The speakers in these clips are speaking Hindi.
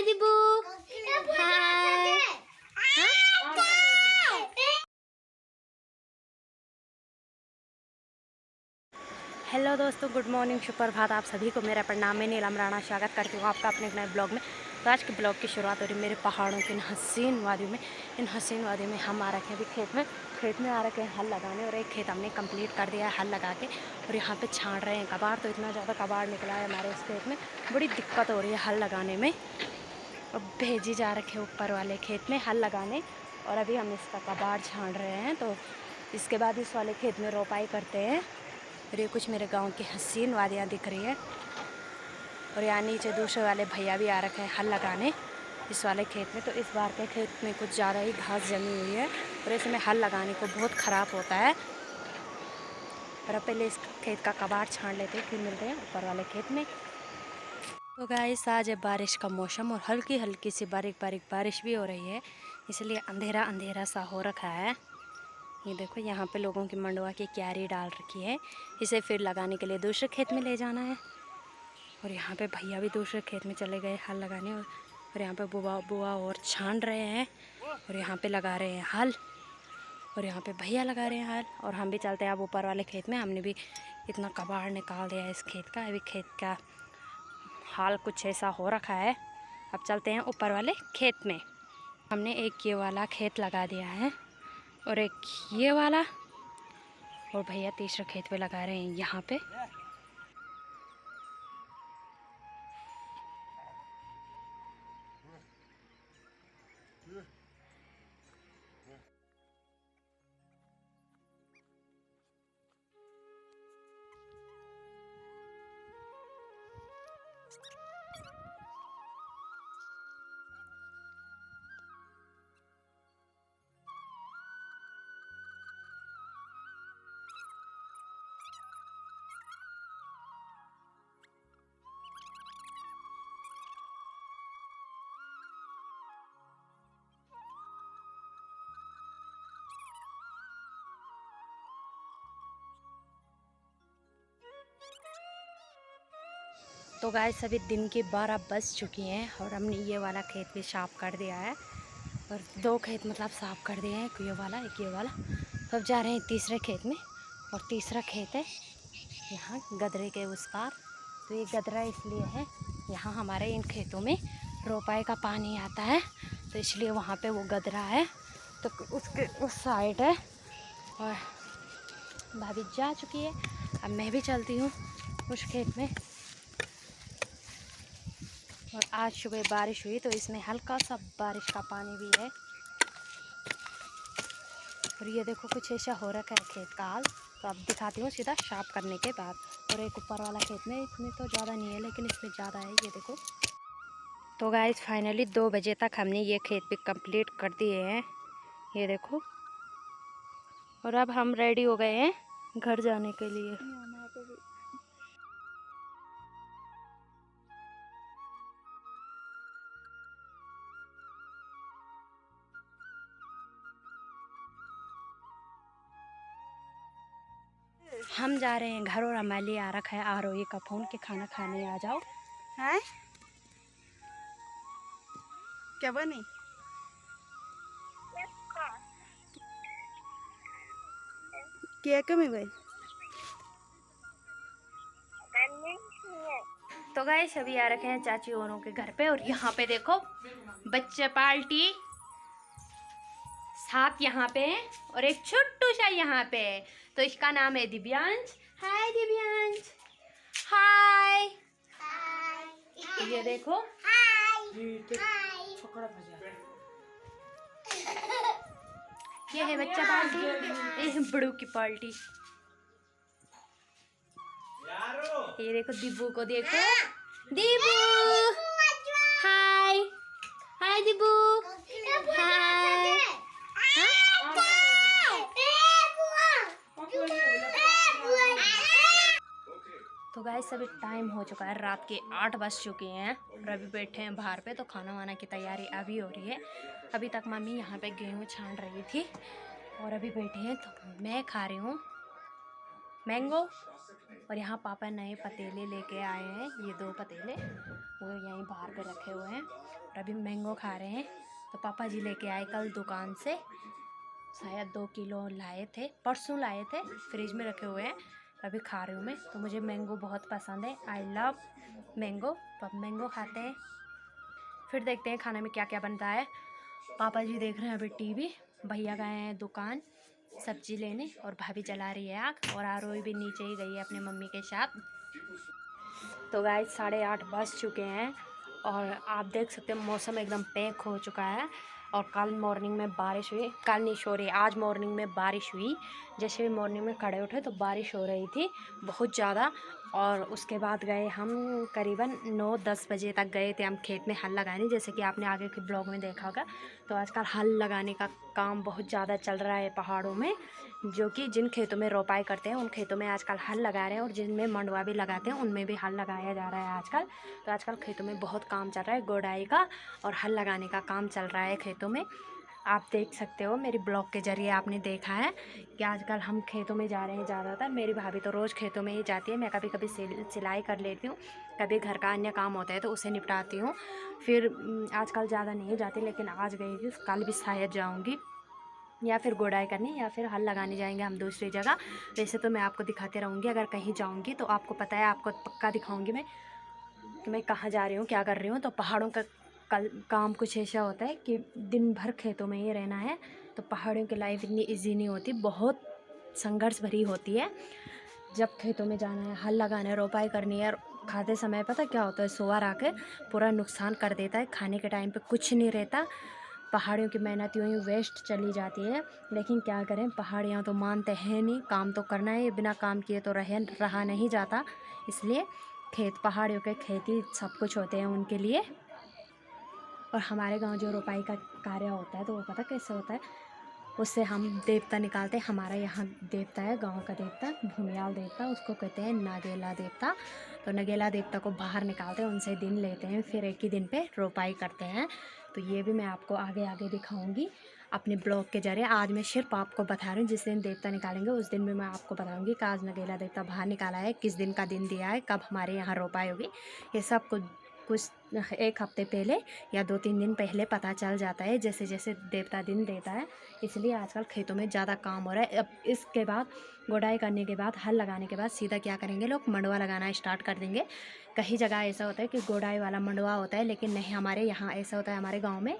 दीबू। हाय। हेलो दोस्तों, गुड मॉर्निंग, सुप्रभात। आप सभी को मेरा प्रणाम। मैं नीलम राणा स्वागत करती हूँ आपका अपने एक नए ब्लॉग में। तो आज के ब्लॉग की शुरुआत हो रही है मेरे पहाड़ों की इन हसीन वादियों में। इन हसीन वादियों में हम आ रखे हैं अभी खेत में आ रखे हैं हल लगाने। और एक खेत हमने कंप्लीट कर दिया है हल लगा के। और यहाँ पे छाँट रहे हैं कबाड़। तो इतना ज़्यादा कबाड़ निकला है हमारे इस खेत में, बड़ी दिक्कत हो रही है हल लगाने में। अब भेजी जा रखे ऊपर वाले खेत में हल लगाने। और अभी हम इसका कबाड़ छाँट रहे हैं। तो इसके बाद इस वाले खेत में रोपाई करते हैं। और ये कुछ मेरे गांव की हसीन वादियाँ दिख रही है। और यहाँ नीचे दूसरे वाले भैया भी आ रखे हैं हल लगाने इस वाले खेत में। तो इस बार के खेत में कुछ ज़्यादा ही घास जमी हुई है और इसमें हल लगाने को बहुत ख़राब होता है। और अब पहले इस खेत का कबाड़ छान लेते हैं, फिर मिलते हैं ऊपर वाले खेत में। तो गाइस, आज है बारिश का मौसम और हल्की हल्की सी बारीक बारीक बारिश भी हो रही है, इसलिए अंधेरा अंधेरा सा हो रखा है। ये देखो, यहाँ पे लोगों की मंडवा की क्यारी डाल रखी है, इसे फिर लगाने के लिए दूसरे खेत में ले जाना है। और यहाँ पे भैया भी दूसरे खेत में चले गए हल लगाने। और यहाँ पे बुआ और छान रहे हैं और यहाँ पे लगा रहे हैं हल। और यहाँ पे भैया लगा रहे हैं हल। और हम भी चलते हैं अब ऊपर वाले खेत में। हमने भी इतना कबाड़ निकाल दिया है इस खेत का। अभी खेत का हाल कुछ ऐसा हो रखा है। अब चलते हैं ऊपर वाले खेत में। हमने एक ये वाला खेत लगा दिया है और एक ये वाला। और भैया तीसरे खेत पे लगा रहे हैं यहाँ पे। तो गाइस, अभी दिन के 12 बज चुकी हैं और हमने ये वाला खेत भी साफ़ कर दिया है। और 2 खेत मतलब साफ़ कर दिए हैं, एक ये वाला एक ये वाला। तो अब जा रहे हैं तीसरे खेत में। और तीसरा खेत है यहाँ गदरे के उस पार। तो ये गदरा इसलिए है, यहाँ हमारे इन खेतों में रोपाई का पानी आता है, तो इसलिए वहाँ पे वो गदरा है। तो उसके उस साइड है। और भाभी जा चुकी है, अब मैं भी चलती हूँ उस खेत में। और आज सुबह बारिश हुई तो इसमें हल्का सा बारिश का पानी भी है। और ये देखो, कुछ ऐसा हो रखा है खेत का हाल। तो अब दिखाती हूँ सीधा साफ करने के बाद। और एक ऊपर वाला खेत में, इसमें तो ज़्यादा नहीं है लेकिन इसमें ज़्यादा है, ये देखो। तो गाइस, फाइनली 2 बजे तक हमने ये खेत भी कंप्लीट कर दिए हैं, ये देखो। और अब हम रेडी हो गए हैं घर जाने के लिए। हम जा रहे हैं घर और अमाली आ रखा है आरोही का फ़ोन कि खाना खाने आ जाओ। है क्या बनी? केक में गई। तो गाइस, अभी आ रखे हैं चाची औरों के घर पे। और यहाँ पे देखो, बच्चे पार्टी साथ यहाँ पे है और एक छोटू सा यहाँ पे है। तो इसका नाम है दिव्यांश। हाय दिव्यांश। हाय। ये देखो, ये है बच्चा पार्टी, ये है बड़ू की पार्टी। ये देखो दीबू को, देखो दीबू। हाय हाय दीबू। हाय। तो गाइस, अभी टाइम हो चुका है, रात के 8 बज चुके हैं और अभी बैठे हैं बाहर पे। तो खाना वाना की तैयारी अभी हो रही है। अभी तक मम्मी यहाँ पे गेहूँ छान रही थी और अभी बैठे हैं। तो मैं खा रही हूँ मैंगो और यहाँ पापा नए पतीले लेके आए हैं, ये 2 पतीले वो यहीं बाहर पे रखे हुए हैं और अभी मैंगो खा रहे हैं। तो पापा जी लेके आए कल दुकान से, शायद 2 किलो लाए थे, परसों लाए थे, फ्रिज में रखे हुए हैं, अभी खा रही हूँ मैं। तो मुझे मैंगो बहुत पसंद है, आई लव मैंगो। तो अब मैंगो खाते हैं, फिर देखते हैं खाने में क्या क्या बनता है। पापा जी देख रहे हैं अभी टीवी, भैया गए हैं दुकान सब्जी लेने और भाभी जला रही है आग, और आरोही भी नीचे ही गई है अपनी मम्मी के साथ। तो गाइस 8:30 बज चुके हैं और आप देख सकते हैं मौसम एकदम पैक हो चुका है। और कल मॉर्निंग में बारिश हुई, कल नहीं सॉरी आज मॉर्निंग में बारिश हुई। जैसे भी मॉर्निंग में खड़े उठे तो बारिश हो रही थी बहुत ज़्यादा। और उसके बाद गए हम करीबन 9-10 बजे तक गए थे हम खेत में हल लगाने, जैसे कि आपने आगे के ब्लॉग में देखा होगा। तो आजकल हल लगाने का काम बहुत ज़्यादा चल रहा है पहाड़ों में, जो कि जिन खेतों में रोपाई करते हैं उन खेतों में आजकल हल लगा रहे हैं, और जिनमें मंडवा भी लगाते हैं उनमें भी हल लगाया जा रहा है आजकल। तो आजकल खेतों में बहुत काम चल रहा है गोडाई का, और हल लगाने का काम चल रहा है खेतों में। आप देख सकते हो मेरी ब्लॉग के ज़रिए आपने देखा है कि आजकल हम खेतों में जा रहे हैं ज़्यादातर। मेरी भाभी तो रोज़ खेतों में ही जाती है, मैं कभी कभी सिलाई कर लेती हूँ, कभी घर का अन्य काम होता है तो उसे निपटाती हूँ। फिर आजकल ज़्यादा नहीं जाती, लेकिन आज गई थी, कल भी शायद जाऊँगी, या फिर गोडाई करनी या फिर हल लगाने जाएंगे हम दूसरी जगह। वैसे तो मैं आपको दिखाती रहूँगी, अगर कहीं जाऊँगी तो आपको पता है, आपको पक्का दिखाऊँगी मैं कि मैं कहाँ जा रही हूँ, क्या कर रही हूँ। तो पहाड़ों का काम कुछ ऐसा होता है कि दिन भर खेतों में ही रहना है, तो पहाड़ों की लाइफ इतनी इजी नहीं होती, बहुत संघर्ष भरी होती है। जब खेतों में जाना है, हल लगाना है, रोपाई करनी है, और खाते समय पता क्या होता है, सुअर आके पूरा नुकसान कर देता है, खाने के टाइम पे कुछ नहीं रहता। पहाड़ियों की मेहनत यूँ ही वेस्ट चली जाती है। लेकिन क्या करें, पहाड़ियाँ तो मानते हैं नहीं, काम तो करना है, बिना काम किए तो रहा नहीं जाता। इसलिए खेत, पहाड़ियों के खेती सब कुछ होते हैं उनके लिए। और हमारे गांव जो रोपाई का कार्य होता है तो वो पता कैसे होता है, उससे हम देवता निकालते हैं। हमारा यहाँ देवता है, गांव का देवता, भूमियाल देवता, उसको कहते हैं नागेला देवता। तो नगेला देवता को बाहर निकालते हैं, उनसे दिन लेते हैं, फिर एक ही दिन पे रोपाई करते हैं। तो ये भी मैं आपको आगे आगे दिखाऊंगी अपने ब्लॉग के जरिए। आज मैं सिर्फ आपको बता रही हूँ, जिस दिन देवता निकालेंगे उस दिन भी मैं आपको बताऊँगी कि आज नगेला देवता बाहर निकाला है, किस दिन का दिन दिया है, कब हमारे यहाँ रोपाई होगी। ये सब कुछ 1 हफ्ते पहले या 2-3 दिन पहले पता चल जाता है, जैसे जैसे देवता दिन देता है। इसलिए आजकल खेतों में ज़्यादा काम हो रहा है। अब इसके बाद गोडाई करने के बाद, हल लगाने के बाद सीधा क्या करेंगे, लोग मंडवा लगाना स्टार्ट कर देंगे। कहीं जगह ऐसा होता है कि गोडाई वाला मंडवा होता है, लेकिन नहीं, हमारे यहाँ ऐसा होता है, हमारे गाँव में,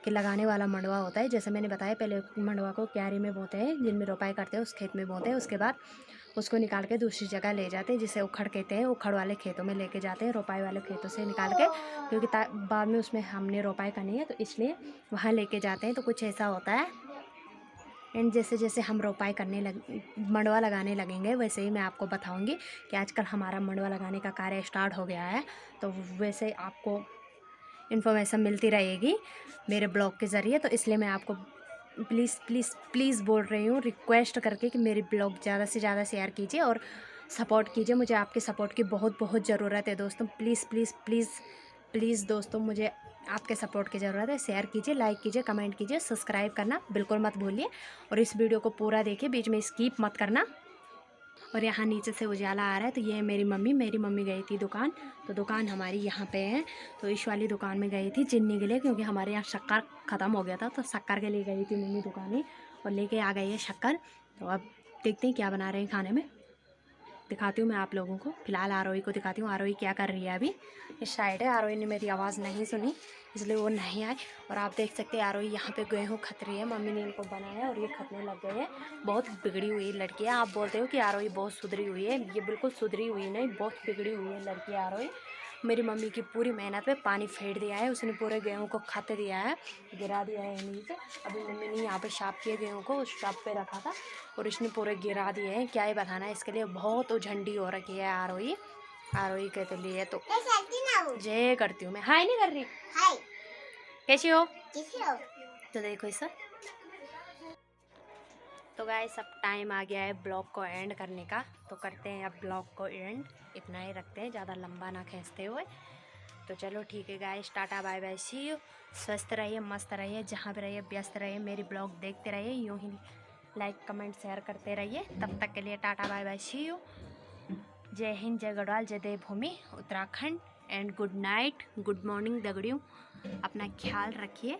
कि लगाने वाला मंडवा होता है। जैसे मैंने बताया, पहले मंडवा को क्यारी में बोते हैं, जिनमें रोपाई करते हैं उस खेत में बोते हैं, उसके बाद उसको निकाल के दूसरी जगह ले जाते हैं, जिसे उखड़ कहते हैं। उखड़ वाले खेतों में लेके जाते हैं, रोपाई वाले खेतों से निकाल के, क्योंकि बाद में उसमें हमने रोपाई करनी है, तो इसलिए वहाँ लेके जाते हैं। तो कुछ ऐसा होता है। एंड जैसे जैसे हम रोपाई करने मंडवा लगाने लगेंगे, वैसे ही मैं आपको बताऊंगी कि आजकल हमारा मंडवा लगाने का कार्य स्टार्ट हो गया है। तो वैसे आपको इन्फॉर्मेशन मिलती रहेगी मेरे ब्लॉग के ज़रिए। तो इसलिए मैं आपको प्लीज़ प्लीज़ प्लीज़ बोल रही हूँ, रिक्वेस्ट करके, कि मेरी ब्लॉग ज़्यादा से ज़्यादा शेयर कीजिए और सपोर्ट कीजिए। मुझे आपके सपोर्ट की बहुत बहुत ज़रूरत है दोस्तों। प्लीज़ प्लीज़ प्लीज़ प्लीज़ दोस्तों, मुझे आपके सपोर्ट की ज़रूरत है। शेयर कीजिए, लाइक कीजिए, कमेंट कीजिए, सब्सक्राइब करना बिल्कुल मत भूलिए, और इस वीडियो को पूरा देखिए, बीच में स्किप मत करना। और यहाँ नीचे से उजाला आ रहा है, तो ये है मेरी मम्मी गई थी दुकान। तो दुकान हमारी यहाँ पे है, तो इस वाली दुकान में गई थी चीनी के लिए, क्योंकि हमारे यहाँ शक्कर ख़त्म हो गया था, तो शक्कर के लिए गई थी मम्मी दुकान ही, और लेके आ गई है शक्कर। तो अब देखते हैं क्या बना रहे हैं खाने में, दिखाती हूँ मैं आप लोगों को। फिलहाल आरोही को दिखाती हूँ, आरोही क्या कर रही है। अभी इस साइड है, आरोही ने मेरी आवाज़ नहीं सुनी इसलिए वो नहीं आए। और आप देख सकते हैं आरोही यहाँ पे गेहूँ खत रही है, मम्मी ने इनको बनाया और ये खतने लग गए हैं। बहुत बिगड़ी हुई लड़की है। आप बोलते हो कि आरोही बहुत सुधरी हुई है, ये बिल्कुल सुधरी हुई नहीं, बहुत बिगड़ी हुई है लड़की आरोही। मेरी मम्मी की पूरी मेहनत पे पानी फेर दिया है, उसने पूरे गेहूँ को खत दिया है, गिरा दिया है नीचे। अभी मम्मी ने यहाँ पे शाप किए गेहूँ को, उस शाप पे रखा था और इसने पूरे गिरा दिए हैं। क्या ही बताना है, इसके लिए बहुत उझंडी हो रखी है आरोही। आरोही के लिए तो जय करती हूँ मैं। हाय नहीं कर रही, हाय कैसी हो? तो देखो इस, तो गाइस अब टाइम आ गया है ब्लॉग को एंड करने का, तो करते हैं अब ब्लॉग को एंड। इतना ही रखते हैं, ज़्यादा लंबा ना खींचते हुए। तो चलो ठीक है guys, tata bye bye, see you. स्वस्थ रहिए, मस्त रहिए, जहाँ भी रहिए व्यस्त रहिए, मेरी ब्लॉग देखते रहिए, यूँ ही लाइक कमेंट शेयर करते रहिए। तब तक के लिए tata bye bye, see you. जय हिंद, जय गढ़वाल, जय Devbhoomi Uttarakhand and good night, good morning दगड़ियों। अपना ख्याल रखिए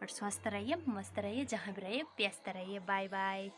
और स्वस्थ रहिए, मस्त रहिए, जहाँ भी रहिए व्यस्त रहिए। Bye bye.